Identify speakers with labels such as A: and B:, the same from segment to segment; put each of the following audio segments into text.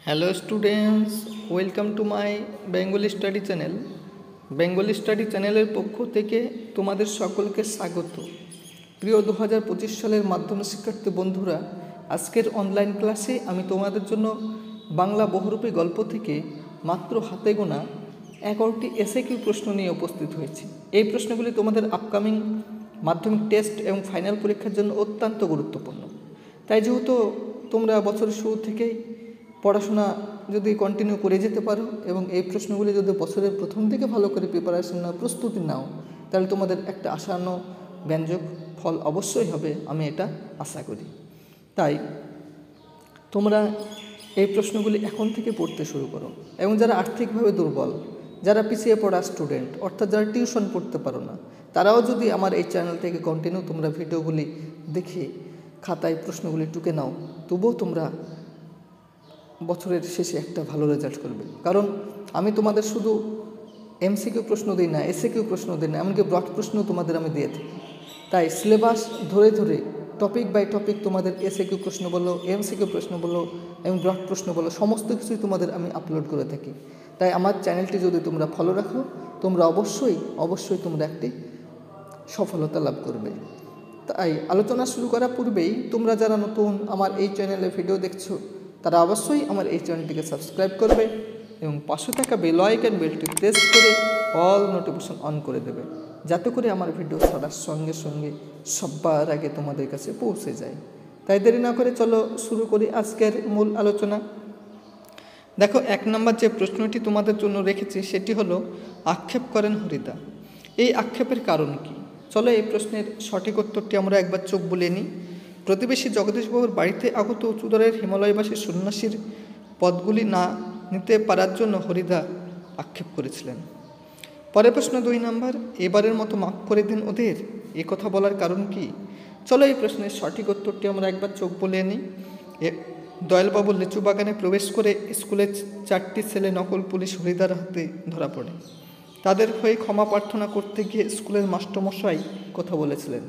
A: Hello students, welcome to my Bengali study channel. Bengali study চ্যানেলের পক্ষ থেকে তোমাদের সকলকে স্বাগত। প্রিয় 2025 সালের মাধ্যমিক শিক্ষার্থী বন্ধুরা, আজকের অনলাইন ক্লাসে আমি তোমাদের জন্য বাংলা বহুরূপী গল্প থেকে মাত্র হাতে গোনা 11টি এসএকিউ প্রশ্ন নিয়ে উপস্থিত হয়েছি। এই প্রশ্নগুলি তোমাদের আপকামিং মাধ্যমিক টেস্ট এবং ফাইনাল পরীক্ষার জন্য অত্যন্ত গুরুত্বপূর্ণ। তাই যেহেতু তোমরা বছরের শুরু থেকেই পড়াশোনা যদি কন্টিনিউ করে যেতে পারো এবং এই প্রশ্নগুলি যদি বছরের প্রথম থেকে ভালো করে প্রিপারেশন নাও, প্রস্তুতি নাও, তাহলে তোমাদের একটা আশানো ব্যঞ্জক ফল অবশ্যই হবে, আমি এটা আশা করি। তাই তোমরা এই প্রশ্নগুলি এখন থেকে পড়তে শুরু করো। এবং যারা আর্থিকভাবে দুর্বল, যারা পিছিয়ে পড়া স্টুডেন্ট, অর্থাৎ যারা টিউশন পড়তে পারো না, তারাও যদি আমার এই চ্যানেল থেকে কন্টিনিউ তোমরা ভিডিওগুলি দেখে খাতায় প্রশ্নগুলি টুকে নাও, তবুও তোমরা বছরের শেষে একটা ভালো রেজাল্ট করবে। কারণ আমি তোমাদের শুধু এমসিকিউ প্রশ্ন দিই না, এসএকিউ প্রশ্ন দিই না, এমনকি ব্রড প্রশ্ন তোমাদের আমি দিয়ে থাকি। তাই সিলেবাস ধরে ধরে টপিক বাই টপিক তোমাদের এসএকিউ প্রশ্ন বলো, এমসিকিউ প্রশ্ন বলো এবং ব্রড প্রশ্ন বলো, সমস্ত কিছুই তোমাদের আমি আপলোড করে থাকি। তাই আমার চ্যানেলটি যদি তোমরা ফলো রাখো, তোমরা অবশ্যই তোমরা একটি সফলতা লাভ করবে। তাই আলোচনা শুরু করার পূর্বেই তোমরা যারা নতুন আমার এই চ্যানেলে ভিডিও দেখছো, তারা অবশ্যই আমার এই চ্যানেলটিকে সাবস্ক্রাইব করবে এবং পাশে থাকা বেল আইকন বেলটি প্রেস করে অল নোটিফিকেশন অন করে দেবে, যাতে করে আমার ভিডিও ছাড়ার সঙ্গে সঙ্গে সবার আগে তোমাদের কাছে পৌঁছে যায়। তাই দেরি না করে চলো শুরু করি আজকের মূল আলোচনা। দেখো, 1 নম্বর যে প্রশ্নটি তোমাদের জন্য রেখেছি সেটি হলো, আক্ষেপ করেন হরিদা। এই আক্ষেপের কারণ কি? চলো এই প্রশ্নের সঠিক উত্তরটি আমরা একবার চোখ বুলিয়ে নিই। প্রতিবেশী জগদীশবাবুর বাড়িতে আগত উঁচুদরের হিমালয়বাসী সন্ন্যাসীর পদগুলি না নিতে পারার জন্য হরিদা আক্ষেপ করেছিলেন। পরের প্রশ্ন 2 নম্বর, এবারের মতো মাফ করে দিন ওদের, এ কথা বলার কারণ কি? চলো এই প্রশ্নের সঠিক উত্তরটি আমরা একবার চোখ বুলিয়ে নিই। দয়ালবাবুর লিচু বাগানে প্রবেশ করে স্কুলের 4টি ছেলে নকল পুলিশ হরিদার হাতে ধরা পড়ে। তাদের হয়ে ক্ষমা প্রার্থনা করতে গিয়ে স্কুলের মাস্টারমশাই কথা বলেছিলেন।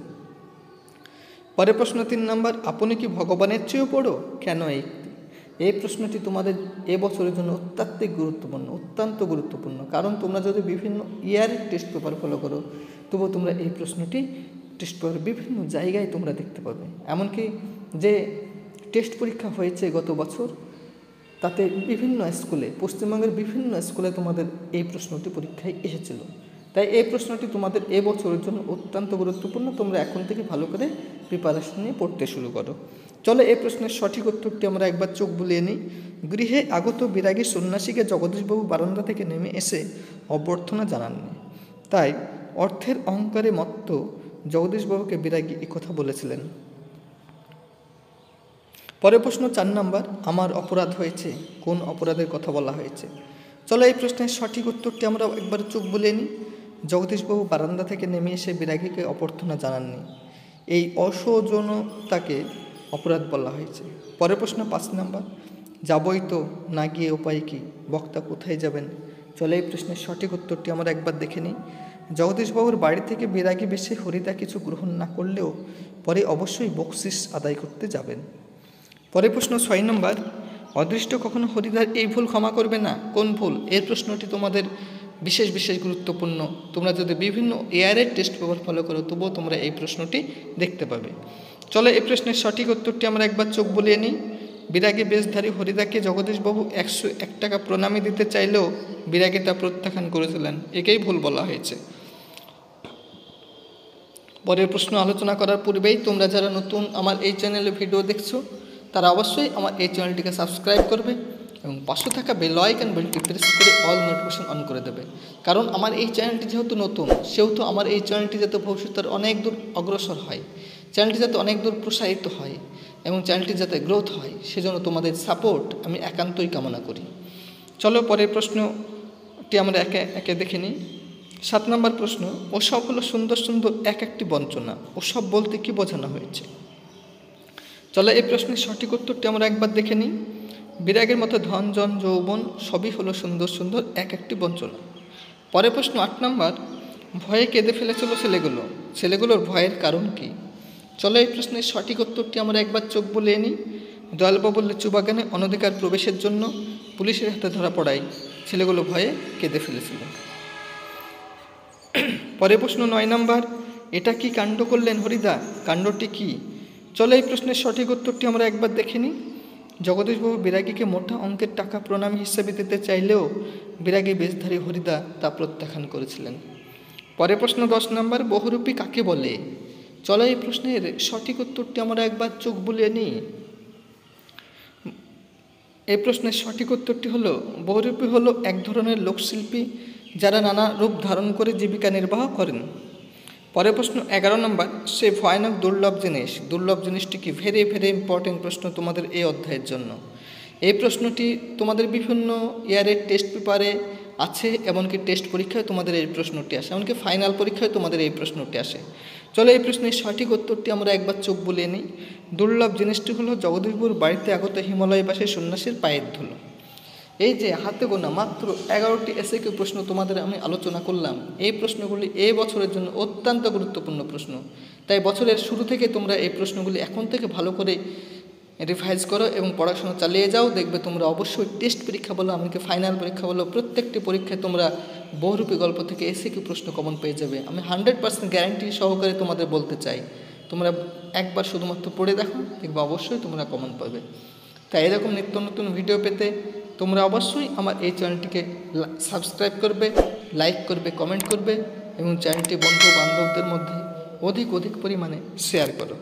A: পরের প্রশ্ন 3 নম্বর, আপনি কি ভগবানের চেয়েও বড়? কেন? এই প্রশ্নটি তোমাদের এবছরের জন্য অত্যন্ত গুরুত্বপূর্ণ। কারণ তোমরা যদি বিভিন্ন ইয়ারের টেস্ট পেপার ফলো করো, তবুও তোমরা এই প্রশ্নটি টেস্ট পেপার বিভিন্ন জায়গায় তোমরা দেখতে পাবে। এমনকি যে টেস্ট পরীক্ষা হয়েছে গত বছর, তাতে বিভিন্ন স্কুলে, পশ্চিমবঙ্গের বিভিন্ন স্কুলে তোমাদের এই প্রশ্নটি পরীক্ষায় এসেছিল। তাই এই প্রশ্নটি তোমাদের এবছরের জন্য অত্যন্ত গুরুত্বপূর্ণ। তোমরা এখন থেকে ভালো করে প্রিপারেশন নিয়ে পড়তে শুরু করো। চলো এই প্রশ্নের সঠিক উত্তরটি আমরা একবার চোখ বুলিয়ে নিই। গৃহে আগত বিরাগী সন্ন্যাসীকে জগদীশবাবু বারান্দা থেকে নেমে এসে অভ্যর্থনা জানাননি। তাই অর্থের অহংকারে মত্ত জগদীশবাবুকে বিরাগী কথা বলেছিলেন। পরের প্রশ্ন 4 নম্বর, আমার অপরাধ হয়েছে, কোন অপরাধের কথা বলা হয়েছে? চলো এই প্রশ্নের সঠিক উত্তরটি আমরা একবার চোখ বুলিয়ে নিই। জগদীশবাবু বারান্দা থেকে নেমে এসে বিরাগীকে অভ্যর্থনা জানাননি, এই অসৌজন্যতাকে অপরাধ বলা হয়েছে। পরের প্রশ্ন 5 নম্বর, যাবই তো, না গিয়ে উপায় কি, বক্তা কোথায় যাবেন? চলো এই প্রশ্নের সঠিক উত্তরটি আমরা একবার দেখে নিই। জগদীশবাবুর বাড়ি থেকে বিরাগী বেশে হরিদা কিছু গ্রহণ না করলেও পরে অবশ্যই বকশিস আদায় করতে যাবেন। পরের প্রশ্ন 6 নম্বর, অদৃষ্ট কখনো হরিদার এই ভুল ক্ষমা করবে না, কোন ভুল? এই প্রশ্নটি তোমাদের বিশেষ গুরুত্বপূর্ণ। তোমরা যদি বিভিন্ন এয়ারের টেস্ট পেপার ফলো করো, তবুও তোমরা এই প্রশ্নটি দেখতে পাবে। চলো এই প্রশ্নের সঠিক উত্তরটি আমরা একবার চোখ বুলিয়ে নিই। বিরাগী বেশধারী হরিদাকে জগদীশবাবু 101 টাকা প্রণামী দিতে চাইলেও বিরাগী তা প্রত্যাখ্যান করেছিলেন, একেই ভুল বলা হয়েছে। পরের প্রশ্ন আলোচনা করার পূর্বেই তোমরা যারা নতুন আমার এই চ্যানেলে ভিডিও দেখছো, তারা অবশ্যই আমার এই চ্যানেলটিকে সাবস্ক্রাইব করবে এবং পাশে থাকা বেল আইকন বেলটি প্রেস করে অল নোটিফিকেশন অন করে দেবে। কারণ আমার এই চ্যানেলটি যেহেতু নতুন, সেহেতু আমার এই চ্যানেলটি যাতে ভবিষ্যতের অনেক দূর অগ্রসর হয়, চ্যানেলটি যাতে অনেক দূর প্রসারিত হয় এবং চ্যানেলটি যাতে গ্রোথ হয়, সেজন্য তোমাদের সাপোর্ট আমি একান্তই কামনা করি। চলো পরের প্রশ্নটি আমরা একে একে দেখে নিই। 7 নম্বর প্রশ্ন, ওসব হলো সুন্দর একটি বঞ্চনা, ওসব বলতে কি বোঝানো হয়েছে? চলো এই প্রশ্নের সঠিক উত্তরটি আমরা একবার দেখে নিই। বিরাগের মতো ধন জন যৌবন সবই হলো সুন্দর একটি বঞ্চনা। পরের প্রশ্ন 8 নম্বর, ভয়ে কেঁদে ফেলেছিল ছেলেগুলোর ভয়ের কারণ কি? চলো এই প্রশ্নের সঠিক উত্তরটি আমরা একবার চোখ বুলিয়ে নিই। দয়ালবাবু লিচু বাগানে অনধিকার প্রবেশের জন্য পুলিশের হাতে ধরা পড়ায় ছেলেগুলো ভয়ে কেঁদে ফেলেছিল। পরের প্রশ্ন 9 নম্বর, এটা কি কাণ্ড করলেন হরিদা? কাণ্ডটি কি? চলো এই প্রশ্নের সঠিক উত্তরটি আমরা একবার দেখে নিই। জগদীশবাবু বিরাগীকে মোটা অঙ্কের টাকা প্রণামী হিসেবে দিতে চাইলেও বিরাগী বেশধারী হরিদা তা প্রত্যাখ্যান করেছিলেন। পরের প্রশ্ন 10 নম্বর, বহুরূপী কাকে বলে? চলো এই প্রশ্নের সঠিক উত্তরটি আমরা একবার চোখ বুলিয়ে নিই। এই প্রশ্নের সঠিক উত্তরটি হলো, বহুরূপী হলো এক ধরনের লোকশিল্পী যারা নানা রূপ ধারণ করে জীবিকা নির্বাহ করেন। পরের প্রশ্ন 11 নম্বর, সে ভয়ানক দুর্লভ জিনিস। দুর্লভ জিনিসটি কি? ভেরি ভেরি ইম্পর্টেন্ট প্রশ্ন তোমাদের এই অধ্যায়ের জন্য। এই প্রশ্নটি তোমাদের বিভিন্ন ইয়ারের টেস্ট পেপারে আছে, এমনকি টেস্ট পরীক্ষায় তোমাদের এই প্রশ্নটি আসে, এমনকি ফাইনাল পরীক্ষায় তোমাদের এই প্রশ্নটি আসে। চলো এই প্রশ্নের সঠিক উত্তরটি আমরা একবার চোখ বুলিয়ে নিই। দুর্লভ জিনিসটি হলো জগদীশবাবুর বাড়িতে আগত হিমালয়বাসী সন্ন্যাসীর পায়ের ধুলো। এই যে হাতে গোনা মাত্র 11টি এসএকিউ প্রশ্ন তোমাদের আমি আলোচনা করলাম, এই প্রশ্নগুলি এই বছরের জন্য অত্যন্ত গুরুত্বপূর্ণ প্রশ্ন। তাই বছরের শুরু থেকে তোমরা এই প্রশ্নগুলি এখন থেকে ভালো করে রিভাইজ করো এবং পড়াশোনা চালিয়ে যাও। দেখবে তোমরা অবশ্যই টেস্ট পরীক্ষা বলো, এমনকি ফাইনাল পরীক্ষা বলো, প্রত্যেকটি পরীক্ষায় তোমরা বহুরূপী গল্প থেকে এসএকিউ প্রশ্ন কমন পেয়ে যাবে। আমি 100% গ্যারান্টি সহকারে তোমাদের বলতে চাই, তোমরা একবার শুধুমাত্র পড়ে দেখো, দেখবে অবশ্যই তোমরা কমন পাবে। তাই এরকম নিত্য নতুন ভিডিও পেতে তোমরা অবশ্যই আমার এই চ্যানেলটিকে সাবস্ক্রাইব করবে, লাইক করবে, কমেন্ট করবে এবং চ্যানেলটি বন্ধু বান্ধবদের মধ্যে অধিক পরিমাণে শেয়ার করো।